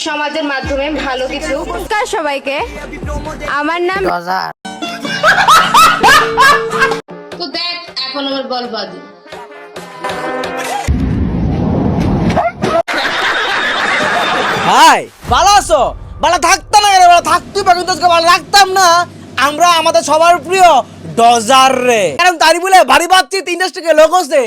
সমাজের মাধ্যমে ভালো কিছু। নমস্কার সবাইকে, আমার নাম তো দেখ এখন আমার বল বাজে। হাই ভালো আছো? ভালো থাকতাম না, ভালো থাকতেই পারি, কিন্তু ভালো রাখতাম না। আমরা আমাদের সবার প্রিয় ডজার রে, কারণ তারই বলে ভারী বাচ্চি ইন্ডাস্ট্রিকে লোক আছে।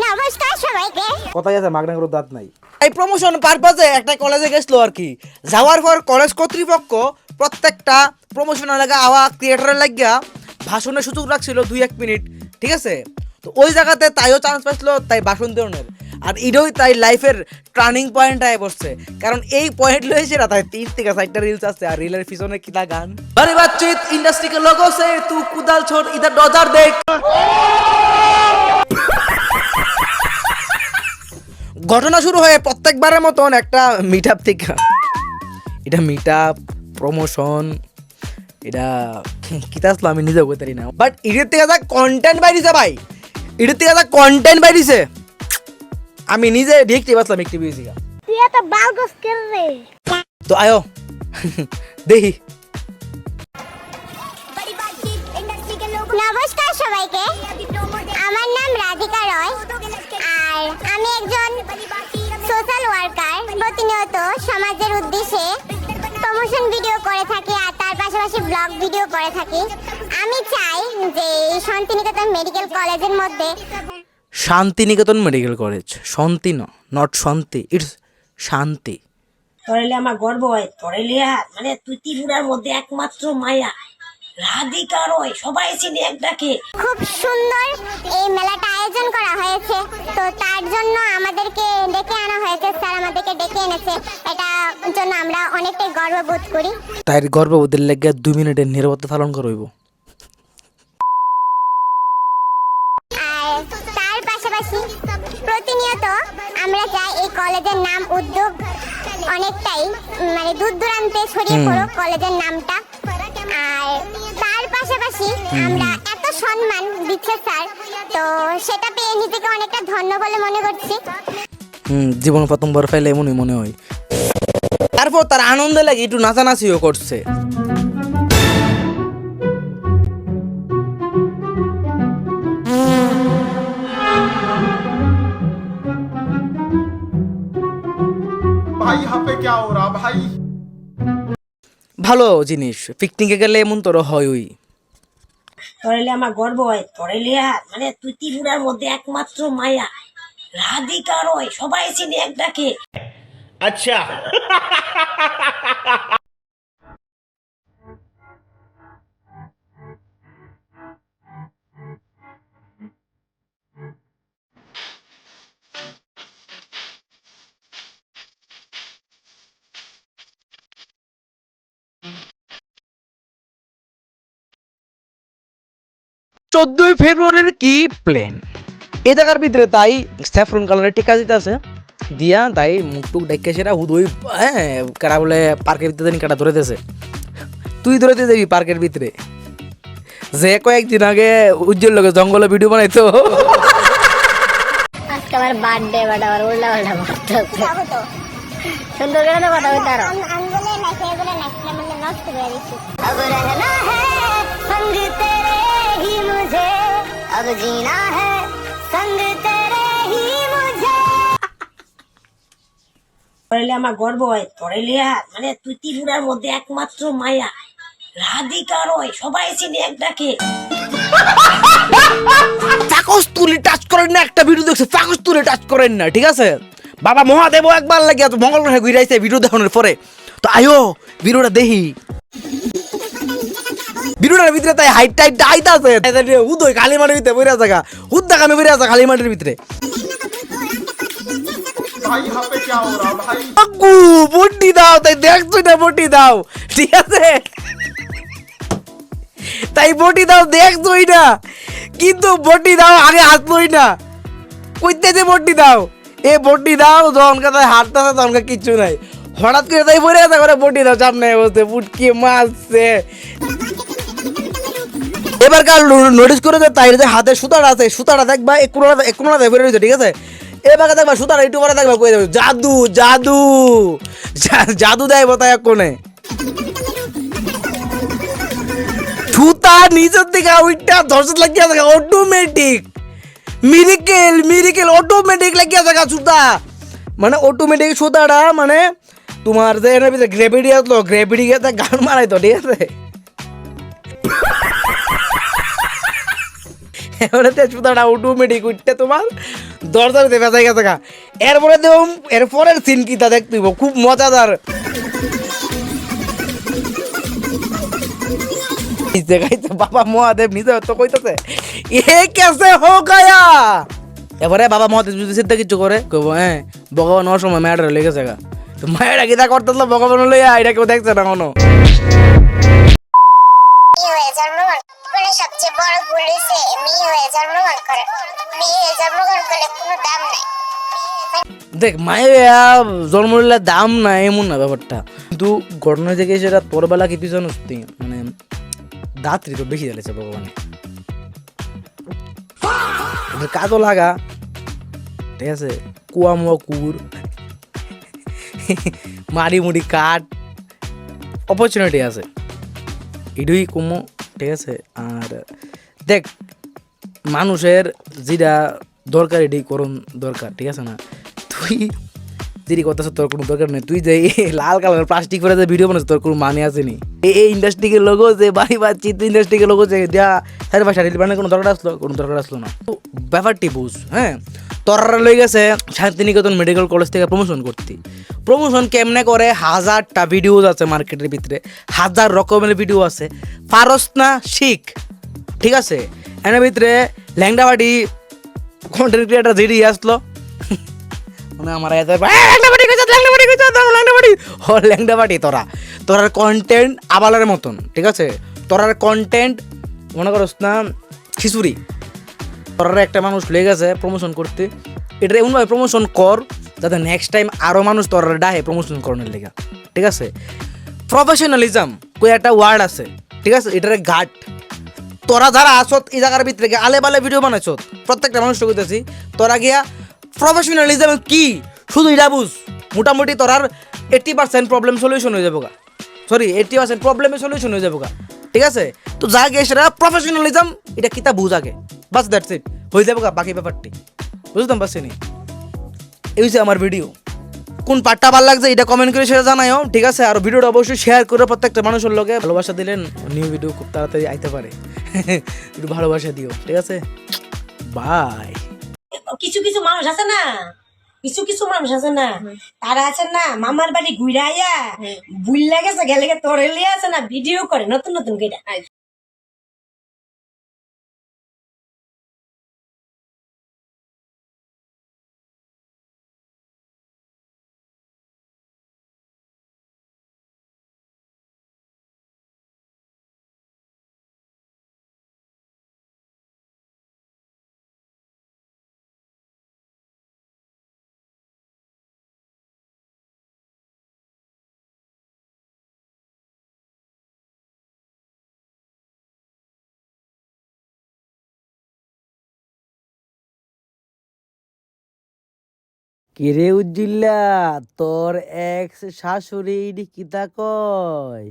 নমস্কার সবাইকে। কোথায় আছে মাগনা করে দাঁত নাই। এই প্রমোশন পারপাজে একটা কলেজে গেছিল আর কি। যাওয়ার পর কলেজ কর্তৃপক্ষ প্রত্যেকটা প্রমোশন এলাকা আওয়া ক্রিয়েটরের লাগিয়া ভাষণের সুযোগ রাখছিল 2-1 মিনিট, ঠিক আছে? তো ওই জায়গাতে তাইও চান্স পাইছিল, তাই ভাষণ দেওয়ার। আর এটাই তাই লাইফের টার্নিং পয়েন্ট আয় বসছে, কারণ এই পয়েন্ট লয়েছে না তাই 3 থেকে 4টা রিলস আছে। আর রিলের পিছনে কিটা গান, আরে বাচ্চিত ইন্ডাস্ট্রি কে লোগো সে তু কুদাল ছোট ইধর ডজার দেখ। ঘটনা শুরু হয়ে প্রত্যেকবারের মতন একটা মিট আপ থেকে। এটা মিট আপ প্রমোশন, এটা কিতা আসলো আমি নিজেও বলতে পারি না, বাট এটার থেকে যা কন্টেন্ট বাইরিছে ভাই, এটার থেকে যা কন্টেন্ট বাইরিছে আমি নিজে দেখতে পাচ্ছিলাম একটু বেশি। তুই এত বালগস কেন রে? তো আয়ো দেখি। নমস্কার সবাইকে, আমার নাম রাধিকা রয়, আর আমি একজন সোশ্যাল ওয়ার্কার। প্রতিনিয়ত সমাজের উদ্দেশ্যে প্রমোশন ভিডিও করে থাকি, আর তার পাশাপাশি ব্লগ ভিডিও করে থাকি। আমি চাই যে এই শান্তিনিকেতন মেডিকেল কলেজের মধ্যে, শান্তিনিকেতন মেডিকেল কলেজ, শান্তি নট শান্তি, ইটস শান্তি। তরেলে আমার গর্ব হয়, তরেলিয়া মানে তুই ত্রিপুরার মধ্যে একমাত্র মায়া রাধিকা রয়, সবাই চিনি একটাকে। খুব সুন্দর এই মেলাটা আয়োজন করা হয়েছে। তো তার জন্য আমাদেরকে ডেকে আনা হয়েছে, স্যার আমাদেরকে ডেকে এনেছে, এটা জন্য আমরা অনেকটাই গর্ববোধ করি। তাই গর্ভবতীর লেগে 2 মিনিটের নিরাপত্তা পালন করব। আর তার পাশাপাশি প্রতিনিয়ত আমরা চাই এই কলেজের নাম উদ্যোগ অনেকটাই মানে দূর দূরান্তে ছড়িয়ে পড়ুক কলেজের নামটা। আর তার পাশাপাশি আমরা এত সম্মান দিচ্ছে স্যার, তো সেটা পেয়ে নিজেকে অনেকটা ধন্য বলে মনে করছি। জীবন প্রথমবার পাইলে এমনই মনে হয়। তারপর তার আনন্দে লাগে একটু নাচানাচিও করছে। भाई यहाँ पे क्या हो रहा भाई? ভালো জিনিস, পিকনিকে গেলে এমন তোর হয়ই। তরেলে আমার গর্ব হয়, তরেলিয়া মানে তুই ত্রিপুরার মধ্যে একমাত্র মায়া রাধিকা রয়, সবাই চিনি একটাকে। अच्छा ফেব্রুয়ারির কি প্ল্যান? এই জায়গার ভিতরে তাই স্যাফরন কালারের টিকা দিতে আছে দিয়া, তাই মুখ টুক ডেকে সেরা হুদই। হ্যাঁ, কারা বলে পার্কের ভিতরে কাটা ধরে দিয়েছে। তুই ধরে দিয়ে যাবি পার্কের ভিতরে, যে কয়েকদিন আগে উজ্জ্বল লোকে জঙ্গলে ভিডিও বানাইতো। আজকে আমার বার্থডে, বাট আমার উল্টা পাল্টা করতে সুন্দর করে তো কথা বলতে আরো আঙ্গুলে নাচে এগুলো নাচলে মানে নষ্ট করে দিচ্ছি। अब रहना है संग तेरे ही मुझे, अब जीना है संग तेरे ही मुझे। তরেলে আমার গর্ব হয়, তরেলিয়া মানে তুই ত্রিপুরার মধ্যে একমাত্র মায়া রাধিকা রয়, সবাই চিনি একটাকে। কাগজ তুলে টাচ করেন না, একটা ভিডিও দেখছে কাগজ তুলে টাচ করেন না, ঠিক আছে? বাবা মহাদেব একবার লাগে মঙ্গল গ্রহে ঘুরাইছে ভিডিও দেখানোর পরে। তো আয়ো ভিডিওটা দেখি। ভিডিওটার ভিতরে তাই হাইট টাইট আইতা আছে, উদয় কালীমাটির ভিতরে বইরা জায়গা হুদ্দা কামে বইরা আছে কালীমাটির ভিতরে। भाई यहाँ पे क्या हो रहा भाई? আগু বটি দাও, তাই দেখছো না বটি দাও, ঠিক আছে? তাই বটি দাও, দেখছোই না, কিন্তু বটি দাও আগে হাতলই না, কইতে যে বটি দাও। এ বটি দাও যখন কাছে হাঁটতেছে তখন কিচ্ছু নাই, হঠাৎ করে তাই বলে আছে করে বটি দাও, সামনে বসে ফুটকি মারছে। এবার কাল নোটিস করে যে তাই যে হাতে সুতাটা আছে, সুতাটা দেখবা এক কোনাটা বের হয়েছে, ঠিক আছে? এবার দেখবা সুতার একটু পরে দেখবা কই যাবে জাদু জাদু জাদু দেয় বতায় কোনে সুতা নিচের দিকে ওইটা ধরতে লাগিয়া থাকে অটোমেটিক মিরিকেল মিরিকেল অটোমেটিক লাগিয়া থাকে সুতা মানে অটোমেটিক সুতাটা মানে তোমার যে এর ভিতরে গ্রেভিটি আসলো গ্রেভিটি গিয়ে গান মারাই তো ঠিক আছে এবারে সুতাটা অটোমেটিক উঠতে তোমার দরজার দেবে যায় গেছে এরপরে দেব এরপরের সিন কি তা দেখতে খুব মজাদার দেখাইছে বাবা মহাদেব নিজে তো কইতেছে এ কেসে হো গায়া এবারে বাবা মহাদেব যদি সিদ্ধা কিছু করে কইবো হ্যাঁ ভগবান অসময় মেয়েটা লেগেছে গা তো মায়েরা গীতা করতেছিল ভগবান লইয়া এটা কেউ দেখছে না কোনো মেয়ে হয়ে জন্মগ্রহণ করে সবচেয়ে বড় ভুল হয়েছে মেয়ে হয়ে জন্মগ্রহণ করে মেয়ে হয়ে জন্মগ্রহণ করলে কোনো দাম নাই দেখ মায়ের জন্ম নিলে দাম না এমন না ব্যাপারটা কিন্তু ঘটনা থেকে সেটা তোরবেলা কি তুই জানো মানে দাঁতরি তো বেশি জ্বালেছে ভগবানে কাজও লাগা ঠিক আছে কুয়া মুয়া কুর মারি মুড়ি কাঠ অপরচুনিটি আছে এটুই কমো ঠিক আছে আর দেখ মানুষের যেটা দরকার এটাই করুন দরকার ঠিক আছে না তুই যেটি কথা তোর কোনো দরকার নেই তুই যে লাল কালার প্লাস্টিক করে যে ভিডিও বানাস তোর কোনো মানে আসেনি এই ইন্ডাস্ট্রিকে লোগো যে বাড়ি বাচ্চি ইন্ডাস্ট্রিকে লোগো যে দেওয়া সাড়ে পাঁচটা রিল বানানোর কোনো দরকার আসলো না তো ব্যাপারটি বুঝ হ্যাঁ তোরা লই গেছে শান্তিনিকেতন মেডিকেল কলেজ থেকে প্রমোশন করতে প্রমোশন কেমনে করে হাজারটা ভিডিওজ আছে মার্কেটের ভিতরে হাজার রকমের ভিডিও আছে পারস না শিখ ঠিক আছে এর ভিতরে ল্যাংডাবাড়ি কন্টেন্ট ক্রিয়েটার যেটি আসলো মানে আমার ল্যাংডাবাড়ি তোরার কন্টেন্ট আবালের মতন ঠিক আছে তোরার কন্টেন্ট মনে করস না খিচুড়ি তোরার একটা মানুষ লেগে গেছে প্রমোশন করতে এটা এমনভাবে প্রমোশন কর যাতে নেক্সট টাইম আরও মানুষ তোরা ডাহে প্রমোশন করানোর লেগে ঠিক আছে প্রফেশনালিজম কই একটা ওয়ার্ড আছে ঠিক আছে এটার ঘাট তোরা যারা আসত এই জায়গার ভিতরে গিয়ে আলে বালে ভিডিও বানাইছ প্রত্যেকটা মানুষ কইতেছি তোরা গিয়া প্রফেশনালিজম কি শুধু এটা বুঝ মোটামুটি তোরার 80% প্রবলেম সলিউশন হয়ে যাবো গা সরি 80% প্রবলেমের সলিউশন হয়ে যাবো গা ঠিক আছে তো যা গিয়ে সেটা প্রফেশনালিজম এটা কিতা বুঝ আগে বাস দ্যাটস ইট হয়ে যাবো গা বাকি ব্যাপারটি বুঝতাম পারছি নি এই হচ্ছে আমার ভিডিও কোন পার্টটা ভালো লাগছে এটা কমেন্ট করে সেটা জানাইও ঠিক আছে আর ভিডিওটা অবশ্যই শেয়ার করে প্রত্যেকটা মানুষের লগে ভালোবাসা দিলেন নিউ ভিডিও খুব তাড়াতাড়ি আইতে পারে একটু ভালোবাসা দিও ঠিক আছে বাই কিছু কিছু মানুষ আছে না কিছু মানুষ আছে না তারা আছে না মামার বাড়ি ঘুরাইয়া বুইলা গেছে গেলে তোর লিয়ে আছে না ভিডিও করে নতুন নতুন কেটা কিরে উজ্জিল্লা তোর এক্স শাশুড়ি কিতা কয়